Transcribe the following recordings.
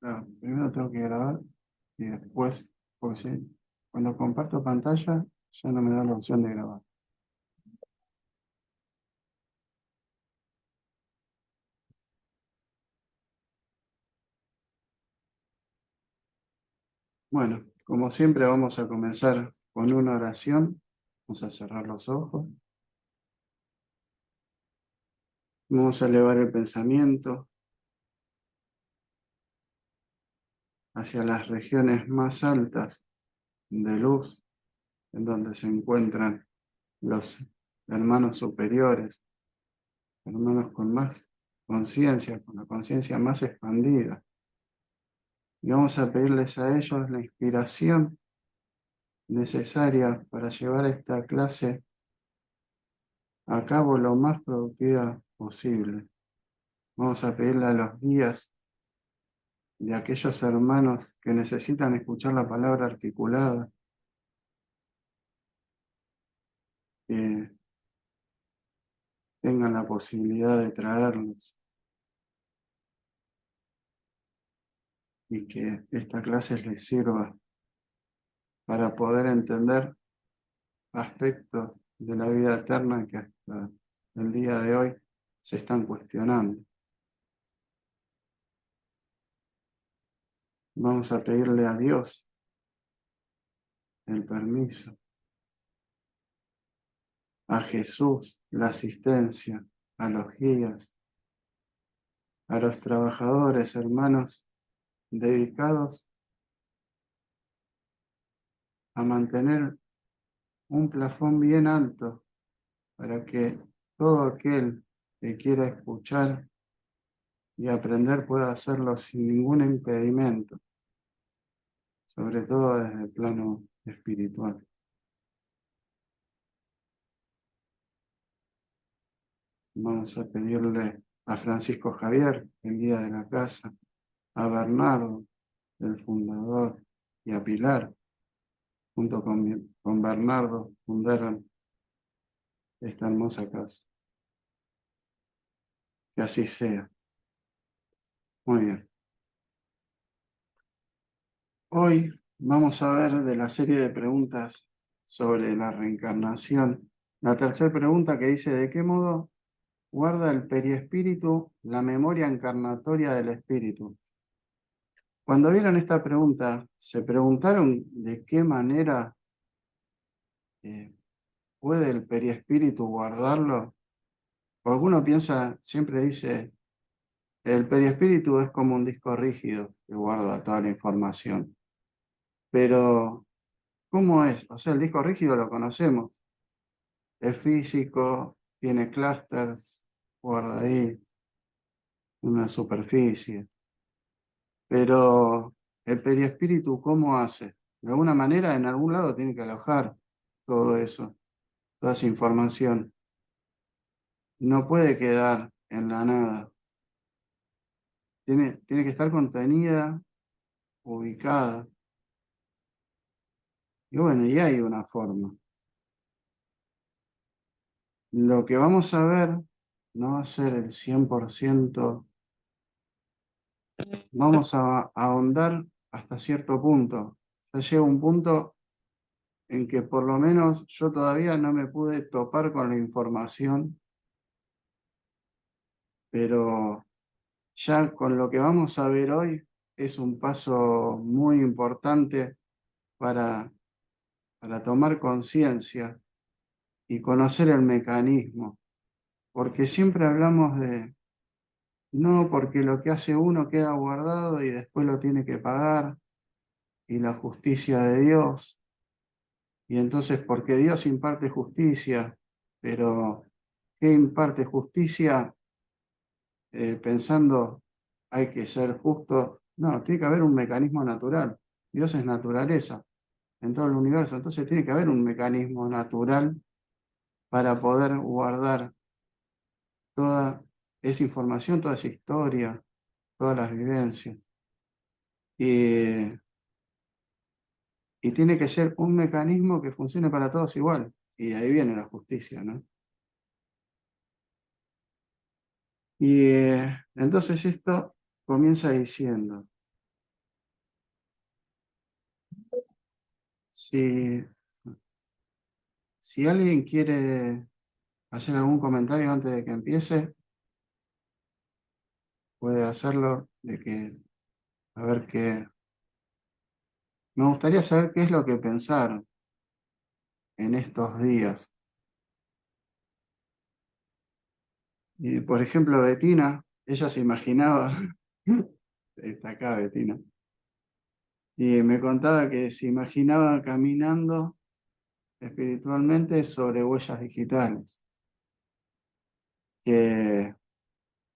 Claro, primero tengo que grabar y después, porque cuando comparto pantalla ya no me da la opción de grabar. Bueno, como siempre vamos a comenzar con una oración. Vamos a cerrar los ojos. Vamos a elevar el pensamiento hacia las regiones más altas de luz, en donde se encuentran los hermanos superiores, hermanos con más conciencia, con la conciencia más expandida. Y vamos a pedirles a ellos la inspiración necesaria para llevar esta clase a cabo lo más productiva posible. Vamos a pedirle a los guías de aquellos hermanos que necesitan escuchar la palabra articulada, que tengan la posibilidad de traerlos y que esta clase les sirva para poder entender aspectos de la vida eterna que hasta el día de hoy se están cuestionando. Vamos a pedirle a Dios el permiso, a Jesús la asistencia, a los guías, a los trabajadores, hermanos dedicados a mantener un plafón bien alto para que todo aquel que quiera escuchar y aprender pueda hacerlo sin ningún impedimento, sobre todo desde el plano espiritual. Vamos a pedirle a Francisco Javier, el guía de la casa, a Bernardo, el fundador, y a Pilar, junto con Bernardo, fundaron esta hermosa casa. Que así sea. Muy bien. Hoy vamos a ver de la serie de preguntas sobre la reencarnación. La tercera pregunta que dice: ¿de qué modo guarda el periespíritu la memoria encarnatoria del espíritu? Cuando vieron esta pregunta, ¿se preguntaron de qué manera eh, puede el periespíritu guardarlo? O alguno piensa, siempre dice, el periespíritu es como un disco rígido que guarda toda la información. Pero, ¿cómo es? O sea, el disco rígido lo conocemos. Es físico, tiene clústeres, guarda ahí una superficie. Pero el periespíritu, ¿cómo hace? De alguna manera, en algún lado tiene que alojar todo eso, toda esa información. No puede quedar en la nada. Tiene que estar contenida, ubicada. Y bueno, y hay una forma. Lo que vamos a ver no va a ser el 100%. Vamos a ahondar hasta cierto punto. Ya llega un punto en que por lo menos yo todavía no me pude topar con la información, pero ya con lo que vamos a ver hoy es un paso muy importante para, para tomar conciencia y conocer el mecanismo, porque siempre hablamos de, no, porque lo que hace uno queda guardado y después lo tiene que pagar, y la justicia de Dios. Y entonces, porque Dios imparte justicia, pero ¿qué imparte justicia? Pensando, hay que ser justo. No, tiene que haber un mecanismo natural. Dios es naturaleza en todo el universo. Entonces tiene que haber un mecanismo natural para poder guardar toda esa información, toda esa historia, todas las vivencias. Y, y tiene que ser un mecanismo que funcione para todos igual. Y de ahí viene la justicia, ¿no? Y entonces esto comienza diciendo: si alguien quiere hacer algún comentario antes de que empiece, puede hacerlo, a ver qué. Me gustaría saber qué es lo que pensaron en estos días. Y, por ejemplo, Betina, ella se imaginaba, está acá Betina, y me contaba que se imaginaba caminando espiritualmente sobre huellas digitales, que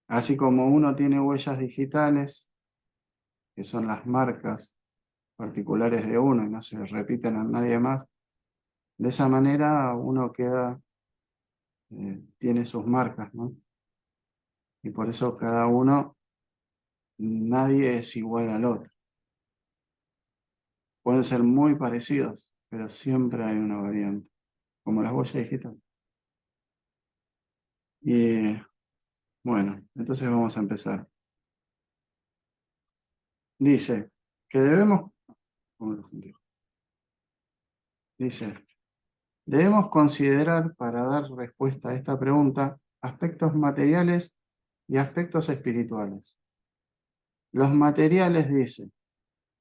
así como uno tiene huellas digitales, que son las marcas particulares de uno y no se repiten a nadie más, de esa manera uno tiene sus marcas, ¿no? Y por eso cada uno, nadie es igual al otro. Pueden ser muy parecidos, pero siempre hay una variante, como las huellas digitales. Y bueno, entonces vamos a empezar. Dice que debemos, ¿cómo lo sentí? Dice, debemos considerar para dar respuesta a esta pregunta aspectos materiales y aspectos espirituales. Los materiales dicen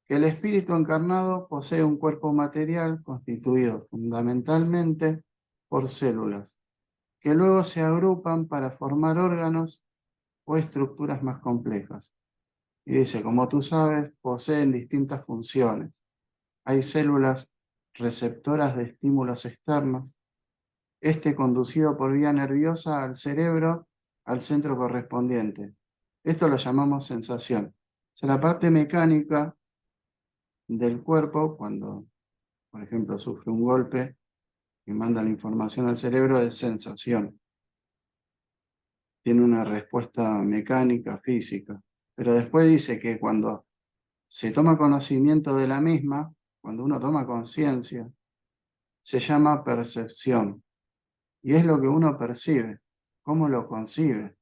que el espíritu encarnado posee un cuerpo material constituido fundamentalmente por células, que luego se agrupan para formar órganos o estructuras más complejas. Y dice, como tú sabes, poseen distintas funciones. Hay células receptoras de estímulos externos, este conducido por vía nerviosa al cerebro, al centro correspondiente. Esto lo llamamos sensación. O sea, la parte mecánica del cuerpo, cuando, por ejemplo, sufre un golpe y manda la información al cerebro, es sensación. Tiene una respuesta mecánica, física. Pero después dice que cuando se toma conocimiento de la misma, cuando uno toma conciencia, se llama percepción. Y es lo que uno percibe, cómo lo concibe.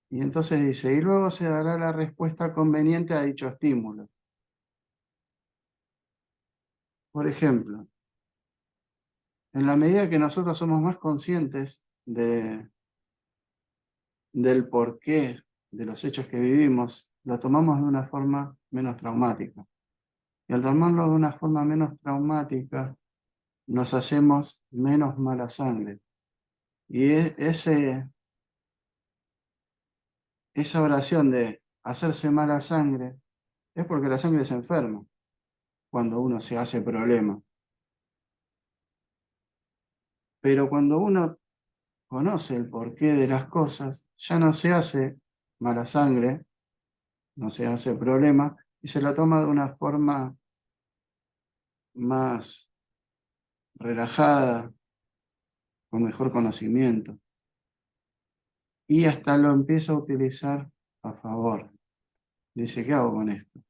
Y entonces dice, y luego se dará la respuesta conveniente a dicho estímulo. Por ejemplo, en la medida que nosotros somos más conscientes del porqué de los hechos que vivimos, lo tomamos de una forma menos traumática. Y al tomarlo de una forma menos traumática, nos hacemos menos mala sangre. Y esa oración de hacerse mala sangre es porque la sangre se enferma cuando uno se hace problema. Pero cuando uno conoce el porqué de las cosas, ya no se hace mala sangre, no se hace problema y se lo toma de una forma más relajada, con mejor conocimiento. Y hasta lo empieza a utilizar a favor. Dice, ¿qué hago con esto?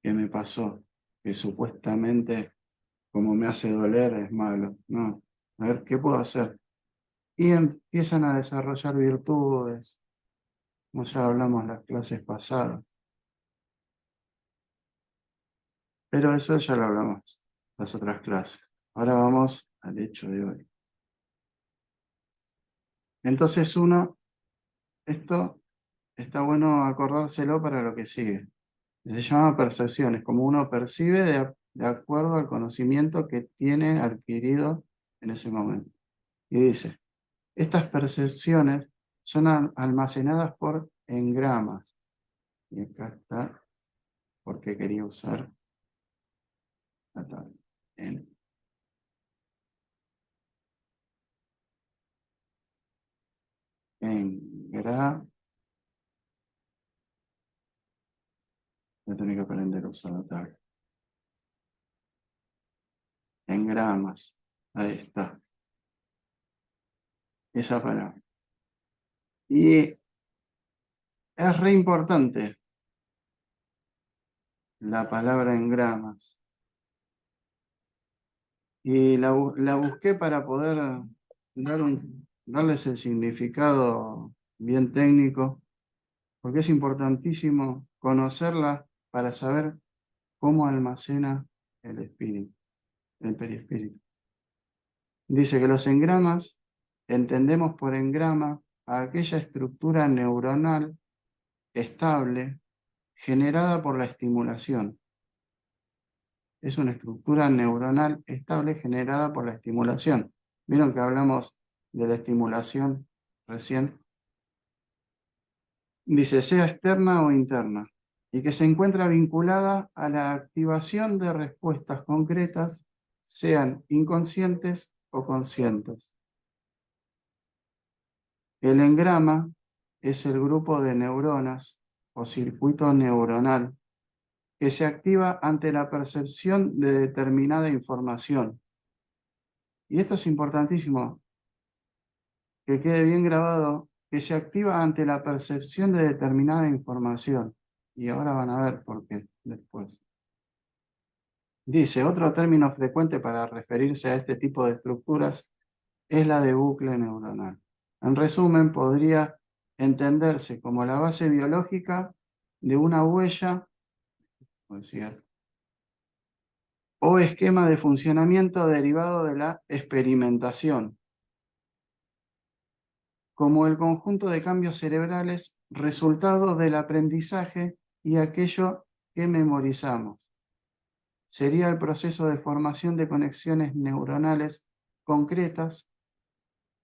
¿Qué me pasó? Que supuestamente, como me hace doler, es malo. No, a ver, ¿qué puedo hacer? Y empiezan a desarrollar virtudes, como ya hablamos en las clases pasadas. Pero eso ya lo hablamos en las otras clases. Ahora vamos al hecho de hoy. Entonces esto está bueno acordárselo para lo que sigue. Se llama percepciones, como uno percibe de acuerdo al conocimiento que tiene adquirido en ese momento. Y dice, estas percepciones son almacenadas por engramas. Y acá está, porque quería usar la tabla. Engramas. Voy a tener que aprender a usar la tabla. Engramas. Ahí está. Esa palabra. Y es re importante la palabra engramas. Y la busqué para poder darles el significado bien técnico, porque es importantísimo conocerla para saber cómo almacena el espíritu, el perispíritu. Dice que los engramas, entendemos por engrama a aquella estructura neuronal estable generada por la estimulación. Es una estructura neuronal estable generada por la estimulación. ¿Vieron que hablamos de la estimulación recién? Dice, sea externa o interna, y que se encuentra vinculada a la activación de respuestas concretas, sean inconscientes o conscientes. El engrama es el grupo de neuronas o circuito neuronal que se activa ante la percepción de determinada información. Y esto es importantísimo, que quede bien grabado, que se activa ante la percepción de determinada información. Y ahora van a ver por qué después. Dice, otro término frecuente para referirse a este tipo de estructuras es la de bucle neuronal. En resumen, podría entenderse como la base biológica de una huella, o esquema de funcionamiento derivado de la experimentación, como el conjunto de cambios cerebrales resultado del aprendizaje y aquello que memorizamos. Sería el proceso de formación de conexiones neuronales concretas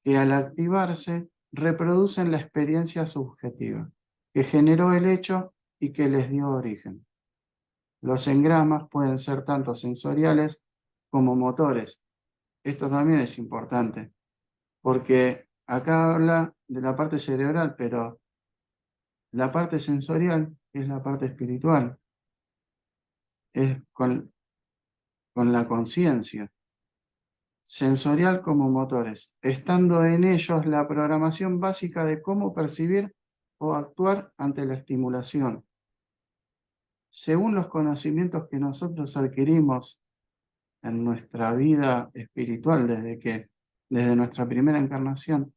que al activarse reproducen la experiencia subjetiva que generó el hecho y que les dio origen. Los engramas pueden ser tanto sensoriales como motores. Esto también es importante, porque acá habla de la parte cerebral, pero la parte sensorial es la parte espiritual, es con la conciencia. Sensorial como motores, estando en ellos la programación básica de cómo percibir o actuar ante la estimulación. Según los conocimientos que nosotros adquirimos en nuestra vida espiritual desde nuestra primera encarnación,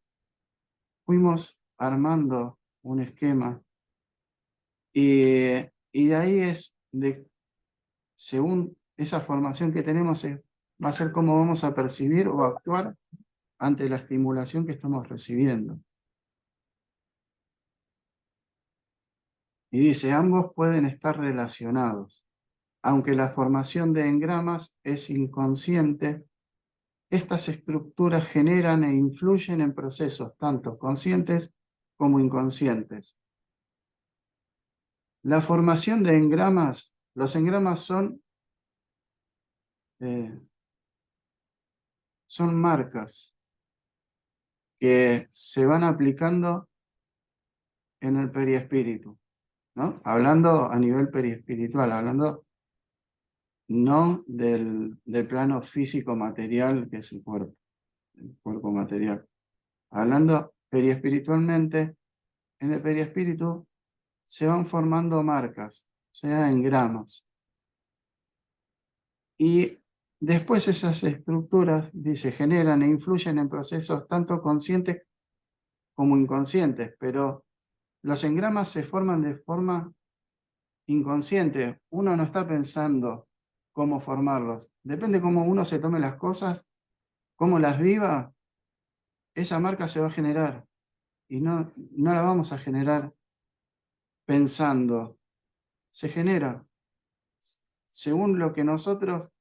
fuimos armando un esquema y de ahí según esa formación que tenemos, va a ser cómo vamos a percibir o actuar ante la estimulación que estamos recibiendo. Y dice, ambos pueden estar relacionados. Aunque la formación de engramas es inconsciente, estas estructuras generan e influyen en procesos tanto conscientes como inconscientes. La formación de engramas, los engramas son marcas que se van aplicando en el periespíritu, ¿no? Hablando a nivel periespiritual, hablando no del plano físico material que es el cuerpo material. Hablando periespiritualmente, en el periespíritu se van formando marcas, o sea, engramas. Y después esas estructuras, dice, generan e influyen en procesos tanto conscientes como inconscientes, pero los engramas se forman de forma inconsciente. Uno no está pensando cómo formarlos. Depende cómo uno se tome las cosas, cómo las viva, esa marca se va a generar. Y no la vamos a generar pensando. Se genera según lo que nosotros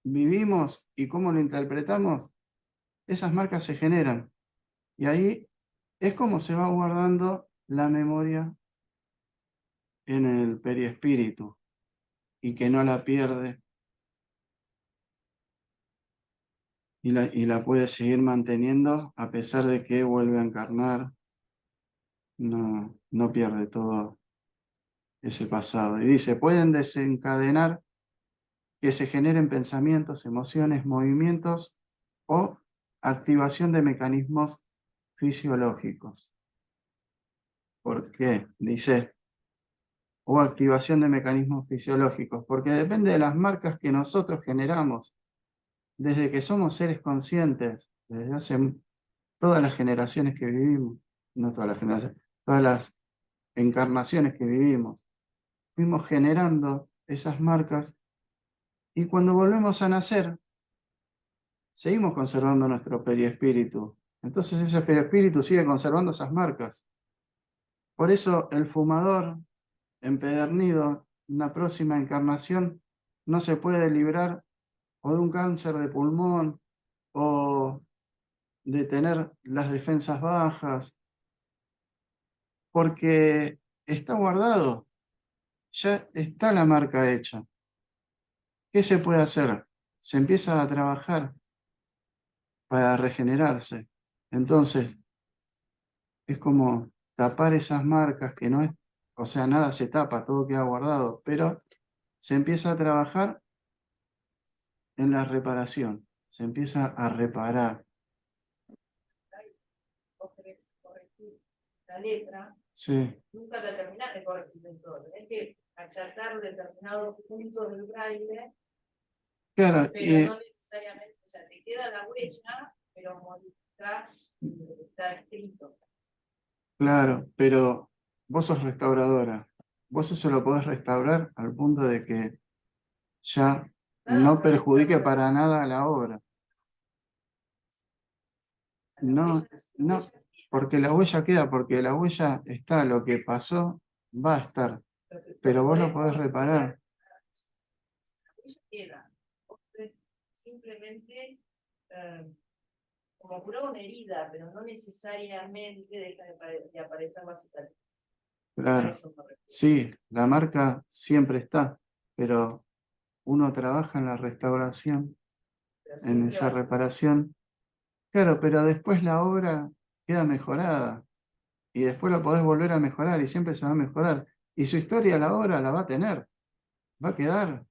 vivimos y cómo lo interpretamos, esas marcas se generan. Y ahí es como se va guardando la memoria en el periespíritu y que no la pierde y la puede seguir manteniendo a pesar de que vuelve a encarnar, no pierde todo ese pasado. Y dice, pueden desencadenar que se generen pensamientos, emociones, movimientos o activación de mecanismos fisiológicos. ¿Por qué? Dice, o activación de mecanismos fisiológicos, porque depende de las marcas que nosotros generamos desde que somos seres conscientes, desde hace todas las generaciones que vivimos, no todas las generaciones, todas las encarnaciones que vivimos, fuimos generando esas marcas Y cuando volvemos a nacer, seguimos conservando nuestro periespíritu. Entonces ese periespíritu sigue conservando esas marcas. Por eso el fumador empedernido, en una próxima encarnación, no se puede librar o de un cáncer de pulmón o de tener las defensas bajas, porque está guardado, ya está la marca hecha. ¿Qué se puede hacer? Se empieza a trabajar para regenerarse. Entonces, es como tapar esas marcas que no es, o sea, nada se tapa, todo queda guardado, pero se empieza a trabajar en la reparación, se empieza a reparar. Vos querés corregir la letra, Sí, nunca la terminás de corregir del todo. Tenés que achatar determinados puntos del braille, claro, pero no necesariamente, o sea, te queda la huella, pero modificás lo que está escrito. claro, pero vos sos restauradora. Vos eso lo podés restaurar al punto de que ya Nada no se perjudique restaura. para nada la obra. La No, huella, la no, huella porque la huella queda, porque la huella está, lo que pasó va a estar, pero vos lo podés reparar. la huella queda. Vos podés simplemente como curar una herida, pero no necesariamente deja de aparecer la cicatriz. A Claro, eso me refiero. sí, la marca siempre está, pero uno trabaja en la restauración, Pero en siempre esa va a reparación. Claro, pero después la obra queda mejorada y después la podés volver a mejorar y siempre se va a mejorar. Y su historia, la obra la va a tener, va a quedar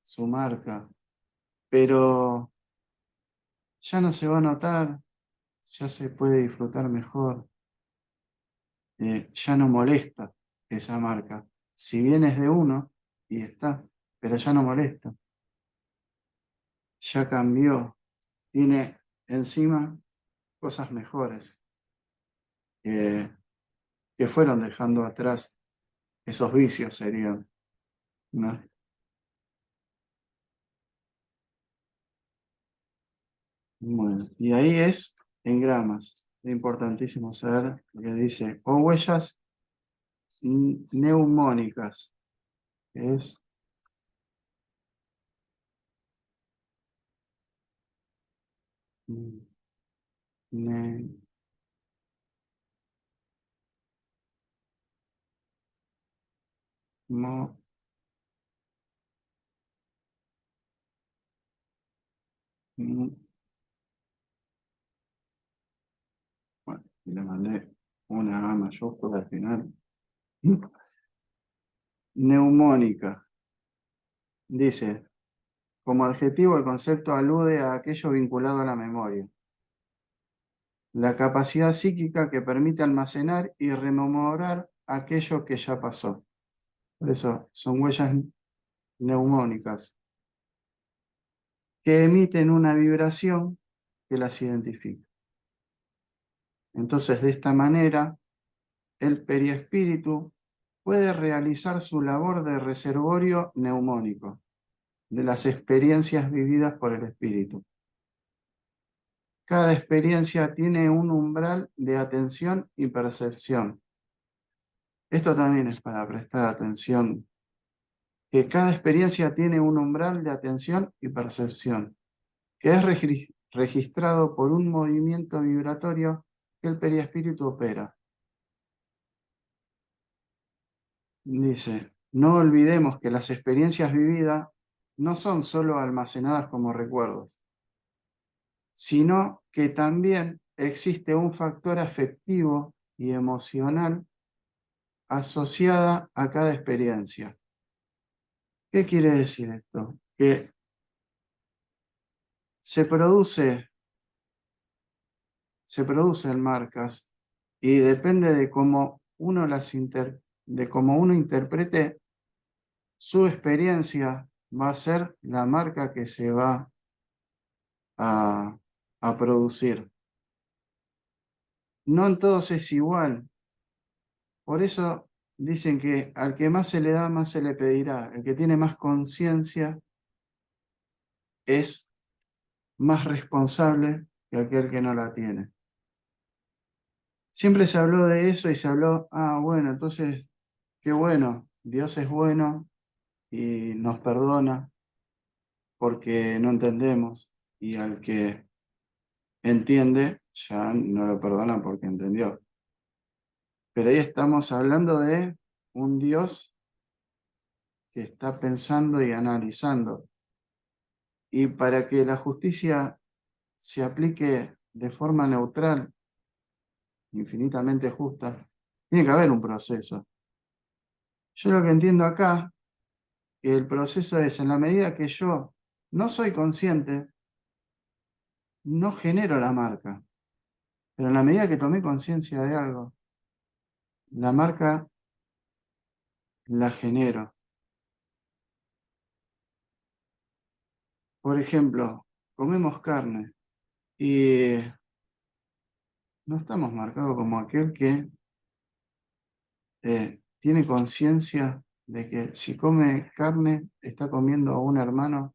su marca, pero ya no se va a notar, ya se puede disfrutar mejor, ya no molesta esa marca. Si bien es de uno, y está, pero ya no molesta, ya cambió, tiene encima cosas mejores que, que fueron dejando atrás esos vicios serían, ¿no? Bueno, y ahí es en gramas. Es importantísimo saber lo que dice, o huellas neumónicas, que es mm, ne- mo- mm, bueno, le mandé una A mayúscula al final. Neumónica. Dice, como adjetivo el concepto alude a aquello vinculado a la memoria. La capacidad psíquica que permite almacenar y rememorar aquello que ya pasó. Por eso son huellas neumónicas que emiten una vibración que las identifica. Entonces, de esta manera, el periespíritu puede realizar su labor de reservorio neumónico de las experiencias vividas por el espíritu. Cada experiencia tiene un umbral de atención y percepción. Esto también es para prestar atención, que cada experiencia tiene un umbral de atención y percepción, que es registrado por un movimiento vibratorio que el periespíritu opera. Dice, no olvidemos que las experiencias vividas no son solo almacenadas como recuerdos, sino que también existe un factor afectivo y emocional asociada a cada experiencia. ¿Qué quiere decir esto? Que se producen marcas y depende de cómo uno de cómo uno interprete su experiencia, va a ser la marca que se va a, a producir. No en todos es igual. Por eso dicen que al que más se le da, más se le pedirá. El que tiene más conciencia es más responsable que aquel que no la tiene. Siempre se habló de eso y se habló, bueno, entonces, qué bueno, Dios es bueno y nos perdona porque no entendemos, y al que entiende ya no lo perdona porque entendió. Pero ahí estamos hablando de un Dios que está pensando y analizando. Y para que la justicia se aplique de forma neutral, infinitamente justa, tiene que haber un proceso. Yo lo que entiendo acá, que el proceso es en la medida que yo no soy consciente, no genero la marca. Pero en la medida que tomé conciencia de algo, la marca la genero. Por ejemplo, comemos carne y no estamos marcados como aquel que tiene conciencia de que si come carne está comiendo a un hermano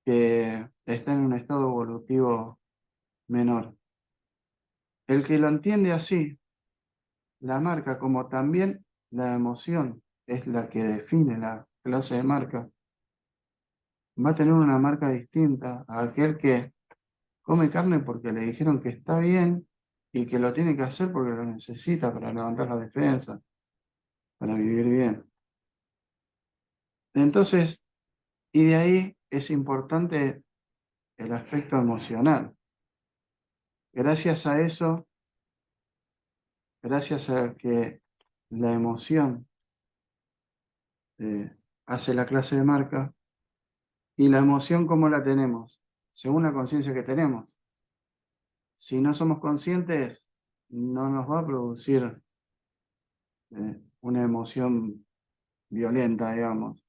que está en un estado evolutivo menor. El que lo entiende así, la marca, como también la emoción es la que define la clase de marca, va a tener una marca distinta a aquel que come carne porque le dijeron que está bien y que lo tiene que hacer porque lo necesita para levantar la defensa, para vivir bien. Entonces, y de ahí es importante el aspecto emocional. Gracias a eso, gracias a que la emoción hace la clase de marca, y la emoción, ¿cómo la tenemos? Según la conciencia que tenemos. Si no somos conscientes, no nos va a producir una emoción violenta, digamos,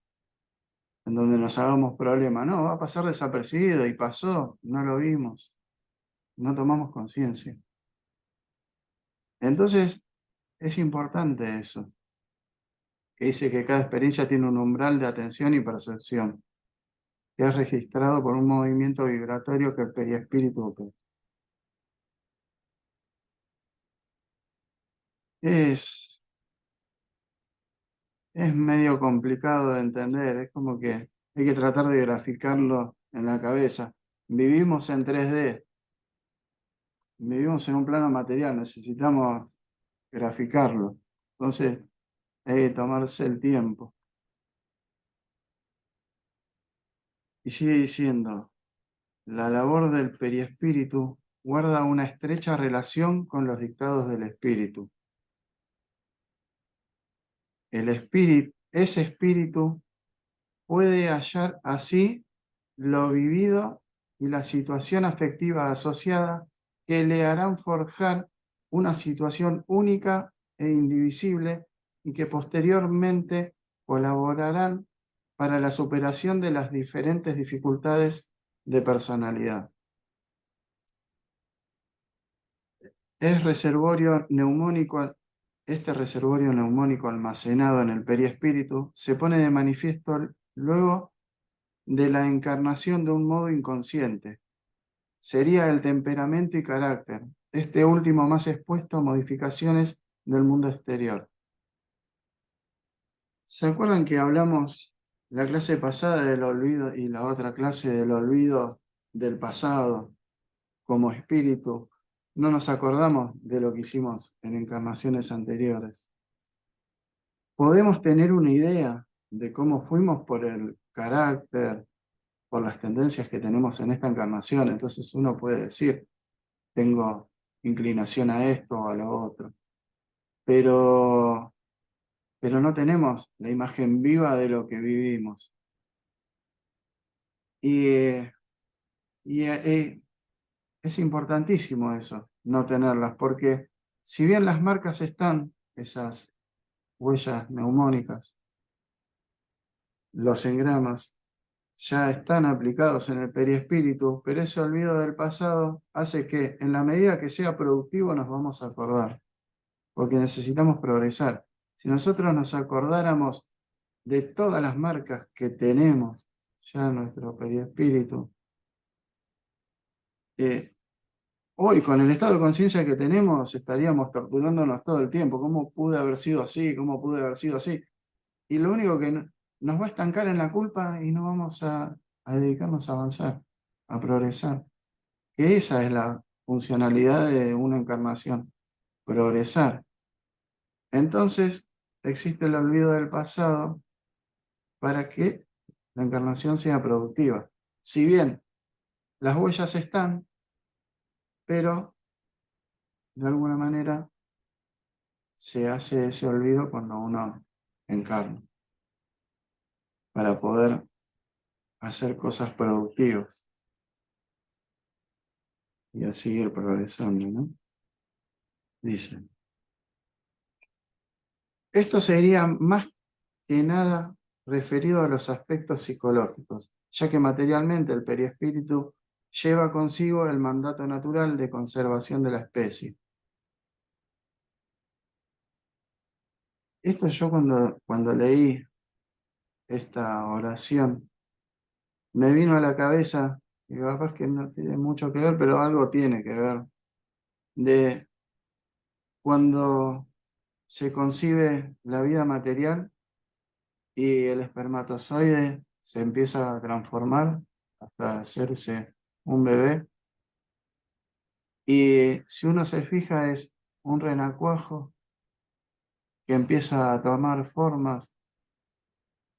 en donde nos hagamos problema. No, va a pasar desapercibido y pasó, no lo vimos, no tomamos conciencia. Entonces, es importante eso, que dice que cada experiencia tiene un umbral de atención y percepción, que es registrado por un movimiento vibratorio que el perispíritu opera. Es medio complicado de entender, es como que hay que tratar de graficarlo en la cabeza. Vivimos en 3D, vivimos en un plano material, necesitamos graficarlo. Entonces, hay que tomarse el tiempo. Y sigue diciendo, la labor del periespíritu guarda una estrecha relación con los dictados del espíritu. Ese espíritu puede hallar así lo vivido y la situación afectiva asociada que le harán forjar una situación única e indivisible y que posteriormente colaborarán para la superación de las diferentes dificultades de personalidad. Este reservorio neumónico almacenado en el perispíritu se pone de manifiesto luego de la encarnación de un modo inconsciente. Sería el temperamento y carácter, este último más expuesto a modificaciones del mundo exterior. ¿Se acuerdan que hablamos la clase pasada del olvido y la otra clase del olvido del pasado como espíritu? No nos acordamos de lo que hicimos en encarnaciones anteriores. Podemos tener una idea de cómo fuimos por el carácter, por las tendencias que tenemos en esta encarnación. Entonces uno puede decir, tengo inclinación a esto o a lo otro. Pero no tenemos la imagen viva de lo que vivimos. Y es importantísimo eso, no tenerlas, porque si bien las marcas están, esas huellas neumónicas, los engramas, ya están aplicados en el perispíritu, pero ese olvido del pasado hace que en la medida que sea productivo nos vamos a acordar, porque necesitamos progresar. Si nosotros nos acordáramos de todas las marcas que tenemos ya nuestro perispíritu. Hoy, con el estado de conciencia que tenemos, estaríamos torturándonos todo el tiempo. ¿Cómo pude haber sido así? ¿Cómo pude haber sido así? Y lo único que nos va a estancar en la culpa y no vamos a dedicarnos a avanzar, a progresar. Que esa es la funcionalidad de una encarnación, progresar. Entonces, existe el olvido del pasado para que la encarnación sea productiva. Si bien las huellas están, pero de alguna manera se hace ese olvido cuando uno encarna, para poder hacer cosas productivas y así ir progresando, ¿no? Dice, esto sería más que nada referido a los aspectos psicológicos, ya que materialmente el perispíritu lleva consigo el mandato natural de conservación de la especie. Esto yo cuando leí esta oración, me vino a la cabeza, y capaz que no tiene mucho que ver, pero algo tiene que ver, de cuando se concibe la vida material y el espermatozoide se empieza a transformar hasta hacerse un bebé. Y si uno se fija es un renacuajo que empieza a tomar formas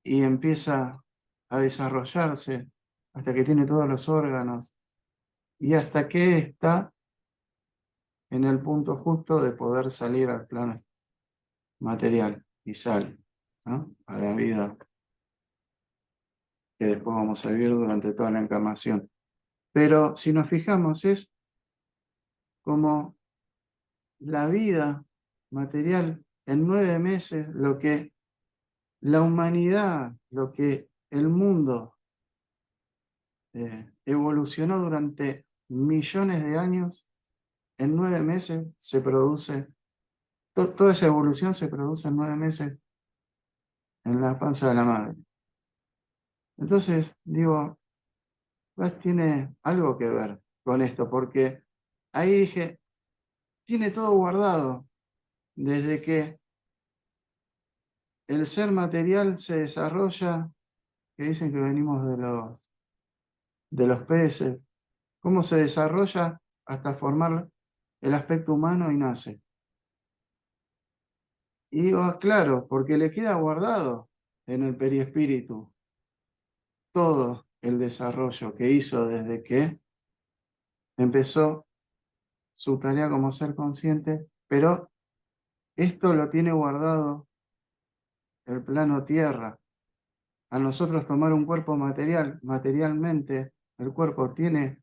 y empieza a desarrollarse hasta que tiene todos los órganos y hasta que está en el punto justo de poder salir al plano material y sale, ¿no?, a la vida que después vamos a vivir durante toda la encarnación. Pero si nos fijamos es como la vida material en 9 meses, lo que la humanidad, lo que el mundo evolucionó durante millones de años, en 9 meses se produce, toda esa evolución se produce en 9 meses en la panza de la madre. Entonces, digo, pues tiene algo que ver con esto, porque ahí dije, tiene todo guardado, desde que el ser material se desarrolla, que dicen que venimos de los peces, cómo se desarrolla hasta formar el aspecto humano y nace. Y digo, claro, porque le queda guardado en el perispíritu todo el desarrollo que hizo desde que empezó su tarea como ser consciente, pero esto lo tiene guardado el plano tierra. A nosotros tomar un cuerpo material, materialmente, el cuerpo tiene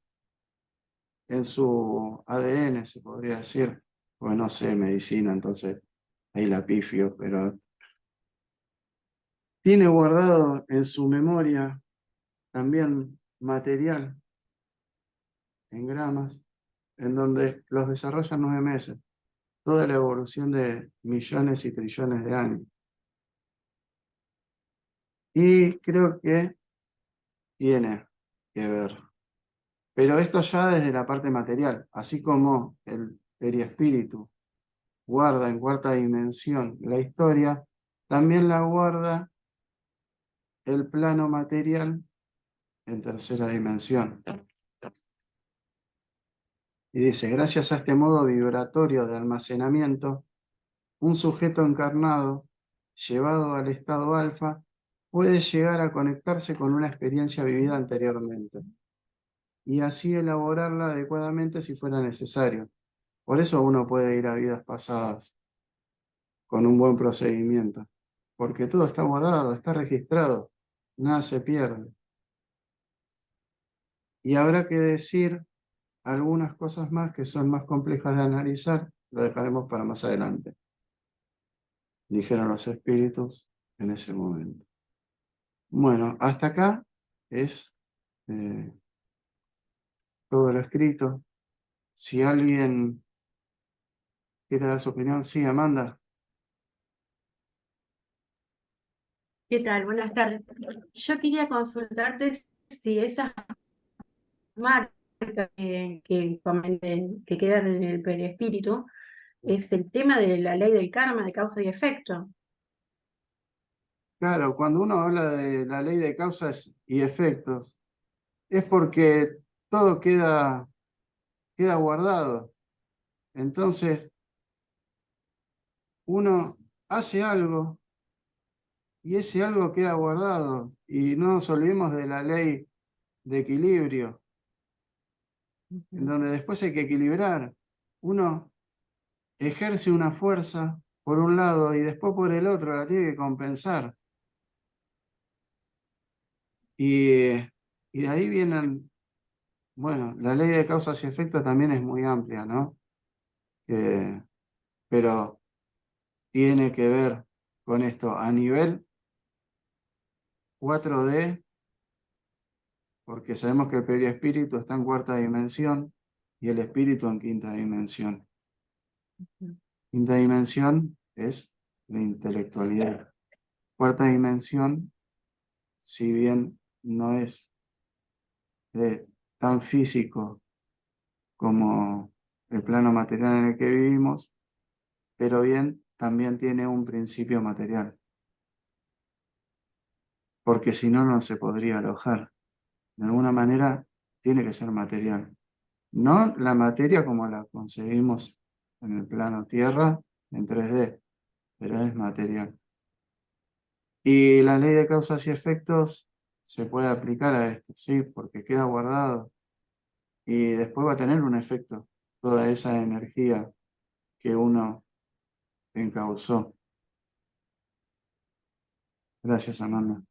en su ADN, se podría decir, pues no sé, medicina, entonces ahí la pifio, pero tiene guardado en su memoria también material en gramas, en donde los desarrollan 9 meses, toda la evolución de millones y trillones de años. Y creo que tiene que ver. Pero esto ya desde la parte material, así como el perispíritu guarda en cuarta dimensión la historia, también la guarda el plano material en tercera dimensión. Y dice, gracias a este modo vibratorio de almacenamiento, un sujeto encarnado, llevado al estado alfa, puede llegar a conectarse con una experiencia vivida anteriormente y así elaborarla adecuadamente si fuera necesario. Por eso uno puede ir a vidas pasadas con un buen procedimiento, porque todo está guardado, está registrado, nada se pierde. Y habrá que decir algunas cosas más que son más complejas de analizar, lo dejaremos para más adelante, dijeron los espíritus en ese momento. Bueno, hasta acá es eh, todo lo escrito. Si alguien quiere dar su opinión, sí, Amanda. ¿Qué tal? Buenas tardes. Yo quería consultarte si esas marcas que quedan en el perispíritu es el tema de la ley del karma, de causa y efecto. Claro, cuando uno habla de la ley de causas y efectos, es porque todo queda guardado. Entonces, uno hace algo y ese algo queda guardado. Y no nos olvidemos de la ley de equilibrio, en donde después hay que equilibrar. Uno ejerce una fuerza por un lado y después por el otro la tiene que compensar. Y, y de ahí vienen, bueno, la ley de causas y efectos también es muy amplia, ¿no? Eh, pero tiene que ver con esto a nivel 4D, porque sabemos que el perispíritu está en cuarta dimensión y el espíritu en quinta dimensión. Quinta dimensión es la intelectualidad. Cuarta dimensión, si bien no es tan físico como el plano material en el que vivimos, pero bien, también tiene un principio material, porque si no, no se podría alojar. De alguna manera, tiene que ser material. No la materia como la concebimos en el plano Tierra, en 3D, pero es material. Y la ley de causas y efectos se puede aplicar a esto, sí, porque queda guardado y después va a tener un efecto toda esa energía que uno encauzó. Gracias, Amanda.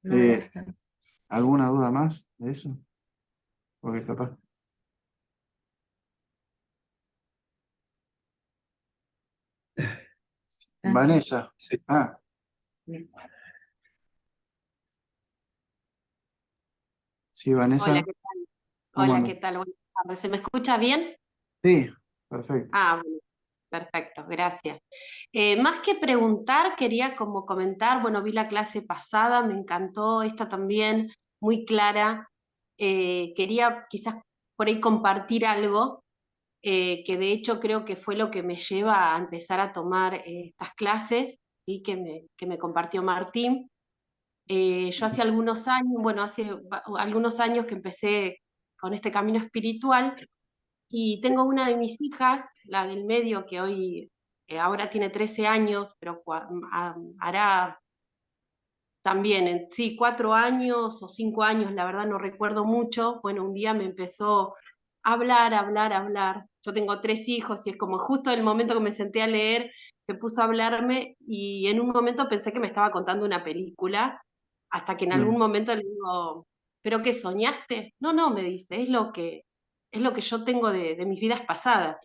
No, Eh, gracias. ¿Alguna duda más de eso? Porque capaz. Gracias. Vanessa. Ah, sí, Hola, Vanessa, ¿qué tal? ¿cómo Hola, andas? ¿qué tal? Buenas tardes. ¿Se me escucha bien? Sí, perfecto. Ah, bueno, perfecto, gracias. Más que preguntar, quería como comentar, bueno, vi la clase pasada, me encantó, esta también, muy clara. Quería quizás por ahí compartir algo, que de hecho creo que fue lo que me lleva a empezar a tomar estas clases, ¿sí? Que me compartió Martín. Yo hace algunos años, bueno, algunos años que empecé con este camino espiritual y tengo una de mis hijas, la del medio, que hoy, ahora tiene 13 años, pero hará también, sí, 4 años o 5 años, la verdad no recuerdo mucho. Bueno, un día me empezó a hablar, hablar, hablar. Yo tengo 3 hijos y es como justo el momento que me senté a leer, se puso a hablarme y en un momento pensé que me estaba contando una película, hasta que en algún Sí, momento le digo, ¿pero qué soñaste? No, no, me dice, es lo que yo tengo de mis vidas pasadas.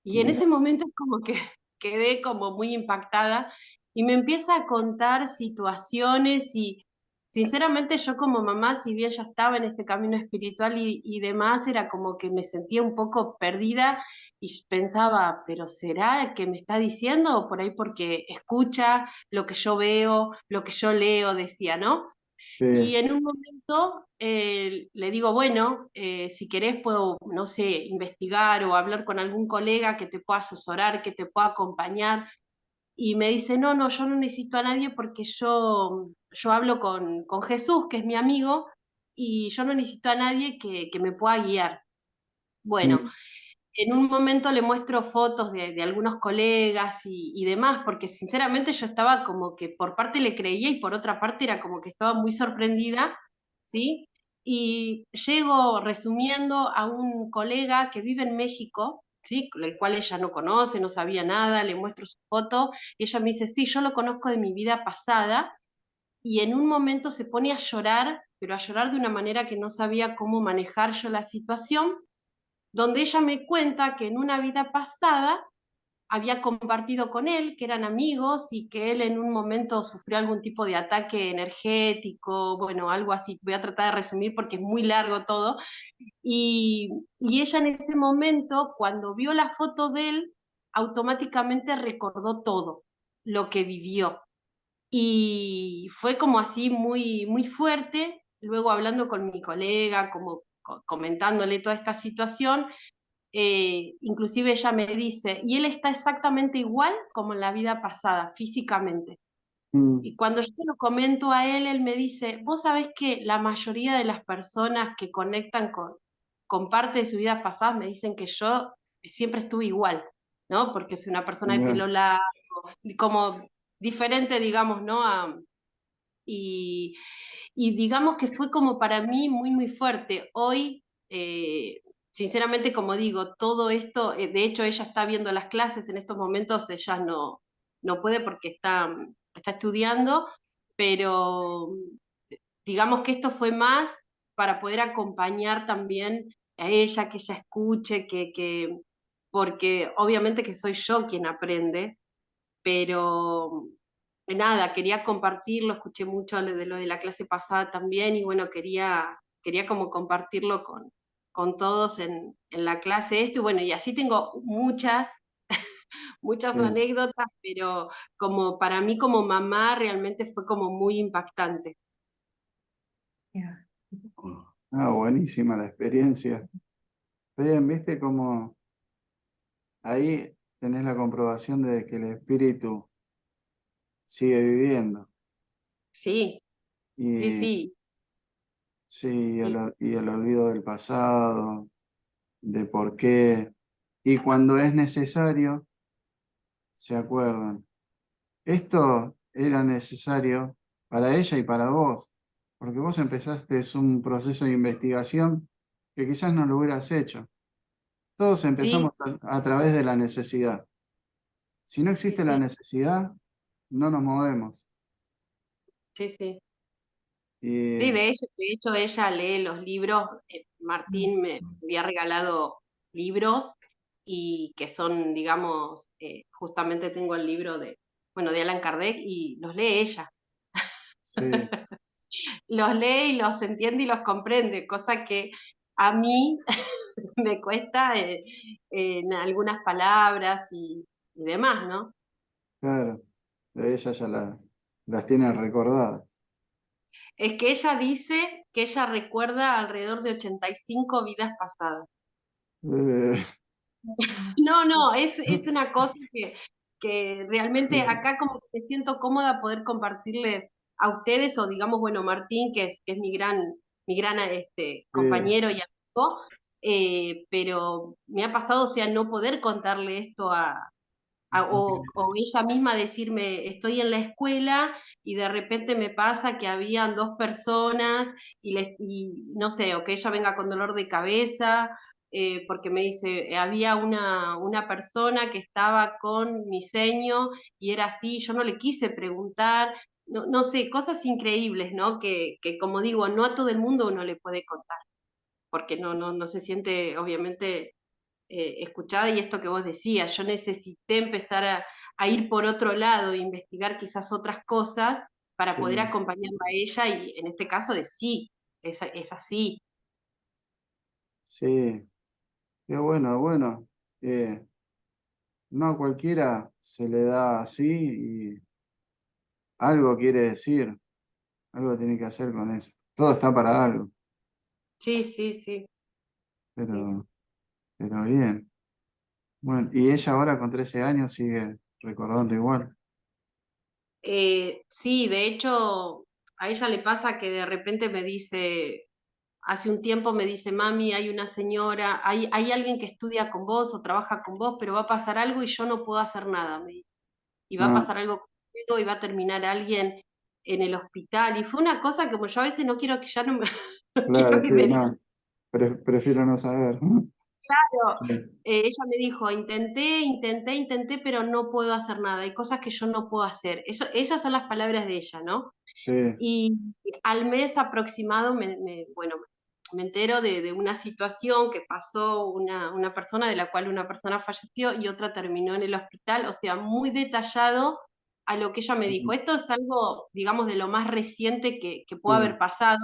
Y en mira, ese momento es como que quedé como muy impactada y me empieza a contar situaciones y sinceramente yo como mamá, si bien ya estaba en este camino espiritual y demás, era como que me sentía un poco perdida y pensaba, pero ¿será que me está diciendo? O por ahí porque escucha lo que yo veo, lo que yo leo, decía, ¿no? sí, Y en un momento le digo, bueno, si querés puedo, no sé, investigar o hablar con algún colega que te pueda asesorar, que te pueda acompañar. Y me dice, no, no, yo no necesito a nadie porque yo hablo con Jesús, que es mi amigo, y yo no necesito a nadie que me pueda guiar. Bueno, mm, en un momento le muestro fotos de algunos colegas y demás, porque sinceramente yo estaba como que por parte le creía y por otra parte era como que estaba muy sorprendida, ¿sí? Y llego resumiendo a un colega que vive en México, ¿sí? Con el cual ella no conoce, no sabía nada, le muestro su foto y ella me dice, sí, yo lo conozco de mi vida pasada y en un momento se pone a llorar, pero a llorar de una manera que no sabía cómo manejar yo la situación donde ella me cuenta que en una vida pasada había compartido con él, que eran amigos y que él en un momento sufrió algún tipo de ataque energético, bueno, algo así. Voy a tratar de resumir porque es muy largo todo. Y ella en ese momento, cuando vio la foto de él, automáticamente recordó todo lo que vivió. Y fue como así muy, muy fuerte. Luego hablando con mi colega, como comentándole toda esta situación, inclusive ella me dice, y él está exactamente igual como en la vida pasada, físicamente. Y cuando yo se lo comento a él me dice, vos sabés que la mayoría de las personas que conectan con parte de su vida pasada me dicen que yo siempre estuve igual, ¿no? Porque soy una persona de Bien, pelo largo, como diferente, digamos, ¿no? Y, y digamos que fue como para mí muy, muy fuerte. Hoy, sinceramente, como digo, todo esto, de hecho ella está viendo las clases en estos momentos, ella no puede porque está estudiando, pero digamos que esto fue más para poder acompañar también a ella, que ella escuche, porque obviamente que soy yo quien aprende, pero nada, quería compartirlo, escuché mucho de lo de la clase pasada también y bueno, quería como compartirlo con todos en la clase esto y bueno, y así tengo muchas sí. anécdotas, pero como para mí como mamá realmente fue como muy impactante. Ah, buenísima la experiencia. Bien, viste cómo ahí tenés la comprobación de que el espíritu sigue viviendo. Sí, sí, Y sí, sí, y y el olvido del pasado, de por qué. Y cuando es necesario, se acuerdan. Esto era necesario para ella y para vos, porque vos empezaste un proceso de investigación que quizás no lo hubieras hecho. Todos sí, empezamos a través de la necesidad. Si no sí, existe la sí, necesidad, no nos movemos. sí, sí. Sí, Y de hecho ella lee los libros, Martín me había regalado libros y que son, digamos, justamente tengo el libro bueno, de Allan Kardec y los lee ella. sí, Los lee y los entiende y los comprende, cosa que a mí me cuesta en algunas palabras y demás, ¿no? claro, ella ya las tiene recordadas. Es que ella dice que ella recuerda alrededor de 85 vidas pasadas. Eh, No, no, es una cosa que realmente acá como que me siento cómoda poder compartirle a ustedes o digamos, bueno, Martín, que es mi gran sí, compañero y amigo, pero me ha pasado, o sea, no poder contarle esto o ella misma decirme, estoy en la escuela y de repente me pasa que habían dos personas y no sé, o que ella venga con dolor de cabeza, porque me dice, había una persona que estaba con mi seño y era así, yo no le quise preguntar, no sé, cosas increíbles, ¿no? Que como digo, no a todo el mundo uno le puede contar, porque no se siente, obviamente escuchada y esto que vos decías, yo necesité empezar a ir por otro lado, investigar quizás otras cosas para sí, poder acompañarla a ella y en este caso de sí, es así. sí, qué bueno, bueno. No a cualquiera se le da así y algo quiere decir, algo tiene que hacer con eso. Todo está para algo, Sí, sí, sí. Sí, pero, pero bien. Bueno, y ella ahora con 13 años sigue recordando igual. Sí, de hecho, a ella le pasa que de repente me dice, hace un tiempo me dice, mami, hay una señora, hay alguien que estudia con vos o trabaja con vos, pero va a pasar algo y yo no puedo hacer nada, me dice. Y va a Ah, pasar algo conmigo y va a terminar alguien en el hospital. Y fue una cosa como yo a veces no quiero que ya no me, no quiero claro, que sí, me diga. no, prefiero no saber. Sí, Ella me dijo, intenté, pero no puedo hacer nada. Hay cosas que yo no puedo hacer. Esas son las palabras de ella, ¿no? sí, Y al mes aproximado, bueno, me entero de una situación que pasó una persona, de la cual una persona falleció y otra terminó en el hospital, o sea, muy detallado a lo que ella me dijo. Esto es algo, digamos, de lo más reciente que puede sí, haber pasado,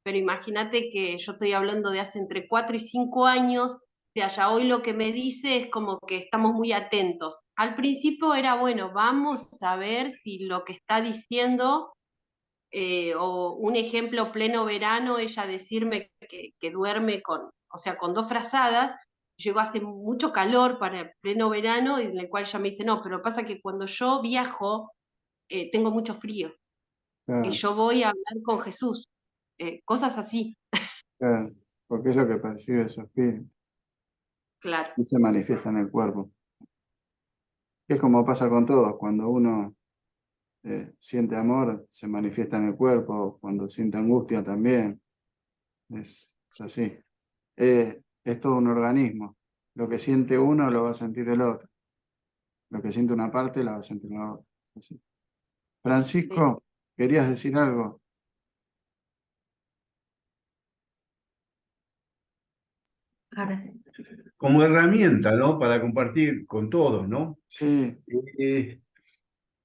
pero imagínate que yo estoy hablando de hace entre 4 y 5 años sea, ya hoy lo que me dice es como que estamos muy atentos. Al principio era, bueno, vamos a ver si lo que está diciendo, o un ejemplo, pleno verano, ella decirme que duerme con, o sea, con 2 frazadas. Llegó hace mucho calor para el pleno verano, y en el cual ella me dice, no, pero pasa que cuando yo viajo, tengo mucho frío, y Claro, yo voy a hablar con Jesús. Cosas así, claro, porque es lo que percibe su espíritu claro. y se manifiesta en el cuerpo. Es como pasa con todos, cuando uno siente amor, se manifiesta en el cuerpo, cuando siente angustia también, es así. Es todo un organismo. Lo que siente uno lo va a sentir el otro. Lo que siente una parte lo va a sentir la otra. Así. Sí. Francisco, ¿querías decir algo? Ahora sí. Como herramienta, ¿no? Para compartir con todos, ¿no? Sí,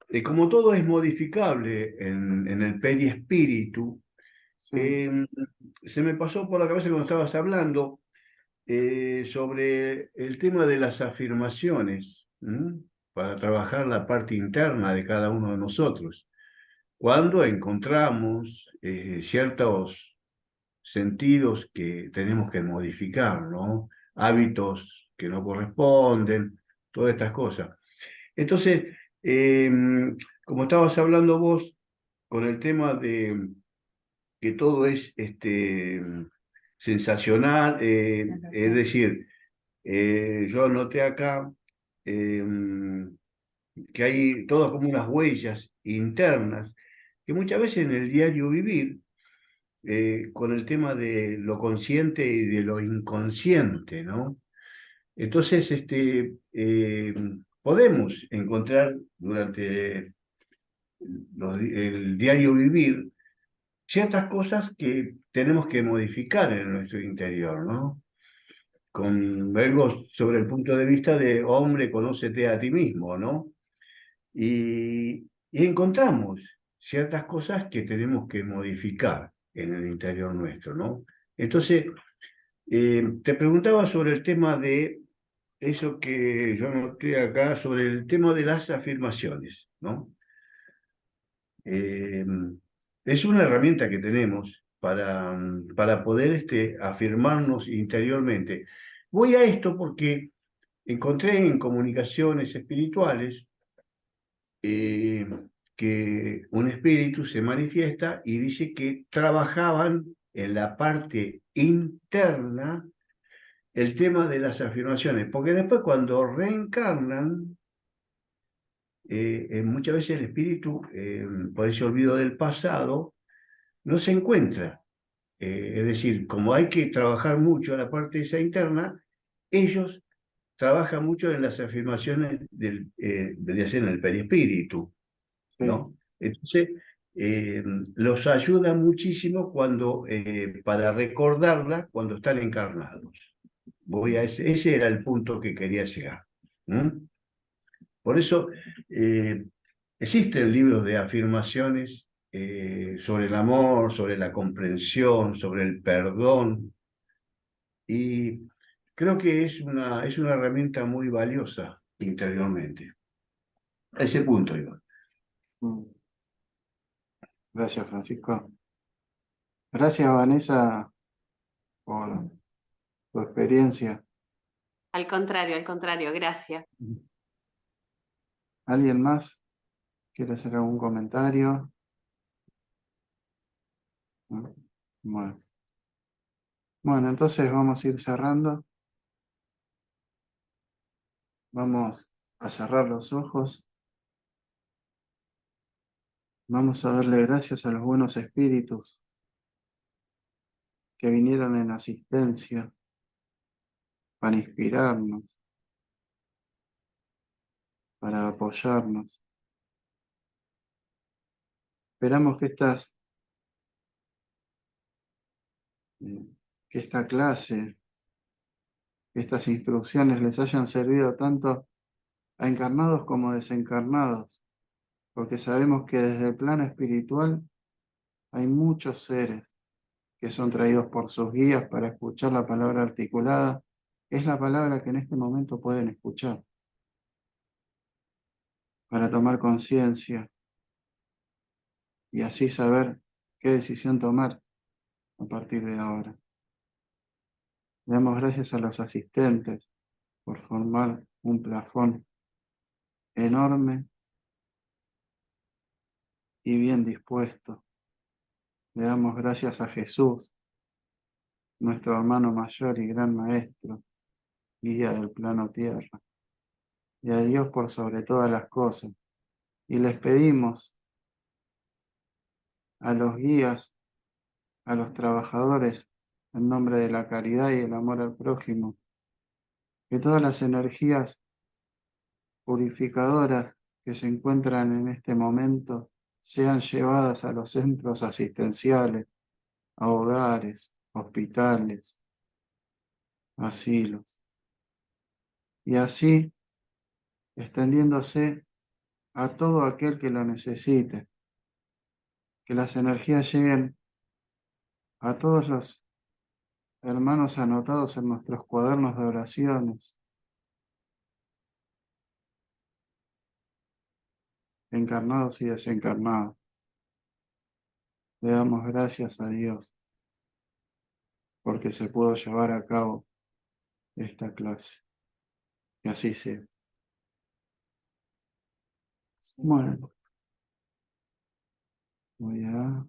Eh, como todo es modificable en el perispíritu, sí, se me pasó por la cabeza cuando estabas hablando sobre el tema de las afirmaciones, ¿m? Para trabajar la parte interna de cada uno de nosotros. Cuando encontramos ciertos sentidos que tenemos que modificar, ¿no? Hábitos que no corresponden, todas estas cosas. Entonces, como estabas hablando vos con el tema de que todo es sensacional, es decir, yo anoté acá eh, que hay todas como unas huellas internas que muchas veces en el diario vivir, con el tema de lo consciente y de lo inconsciente, ¿no? Entonces, podemos encontrar durante el diario vivir ciertas cosas que tenemos que modificar en nuestro interior, ¿no? Con algo sobre el punto de vista de hombre, conócete a ti mismo, ¿no? Y encontramos ciertas cosas que tenemos que modificar en el interior nuestro, ¿no? Entonces, te preguntaba sobre el tema de eso que yo noté acá, sobre el tema de las afirmaciones, ¿no? Eh, es una herramienta que tenemos para poder afirmarnos interiormente. Voy a esto porque encontré en comunicaciones espirituales eh, que un espíritu se manifiesta y dice que trabajaban en la parte interna el tema de las afirmaciones, porque después cuando reencarnan, muchas veces el espíritu, por ese olvido del pasado, no se encuentra. Es decir, como hay que trabajar mucho en la parte esa interna, ellos trabajan mucho en las afirmaciones vendría a ser en el perispíritu, sí, ¿no? Entonces, los ayuda muchísimo para recordarla cuando están encarnados. Ese era el punto que quería llegar. ¿Mm? Por eso existen libros de afirmaciones sobre el amor, sobre la comprensión, sobre el perdón, y creo que es una herramienta muy valiosa interiormente. A ese punto, Iván. Mm. Gracias, Francisco. Gracias, Vanessa, por tu experiencia. Al contrario, gracias. ¿Alguien más quiere hacer algún comentario? ¿No? Bueno. Bueno, entonces vamos a ir cerrando. Vamos a cerrar los ojos. Vamos a darle gracias a los buenos espíritus que vinieron en asistencia para inspirarnos, para apoyarnos. Esperamos que esta clase, que estas instrucciones les hayan servido tanto a encarnados como desencarnados, porque sabemos que desde el plano espiritual hay muchos seres que son traídos por sus guías para escuchar la palabra articulada es la palabra que en este momento pueden escuchar para tomar conciencia y así saber qué decisión tomar a partir de ahora. Le damos gracias a los asistentes por formar un plafón enorme y bien dispuesto. Le damos gracias a Jesús, nuestro hermano mayor y gran maestro, guía del plano tierra, y a Dios por sobre todas las cosas. Y les pedimos a los guías, a los trabajadores, en nombre de la caridad y el amor al prójimo, que todas las energías purificadoras que se encuentran en este momento sean llevadas a los centros asistenciales, a hogares, hospitales, asilos, y así extendiéndose a todo aquel que lo necesite, que las energías lleguen a todos los hermanos anotados en nuestros cuadernos de oraciones, encarnados y desencarnados. Le damos gracias a Dios porque se pudo llevar a cabo esta clase. Que así sea. Bueno, voy a...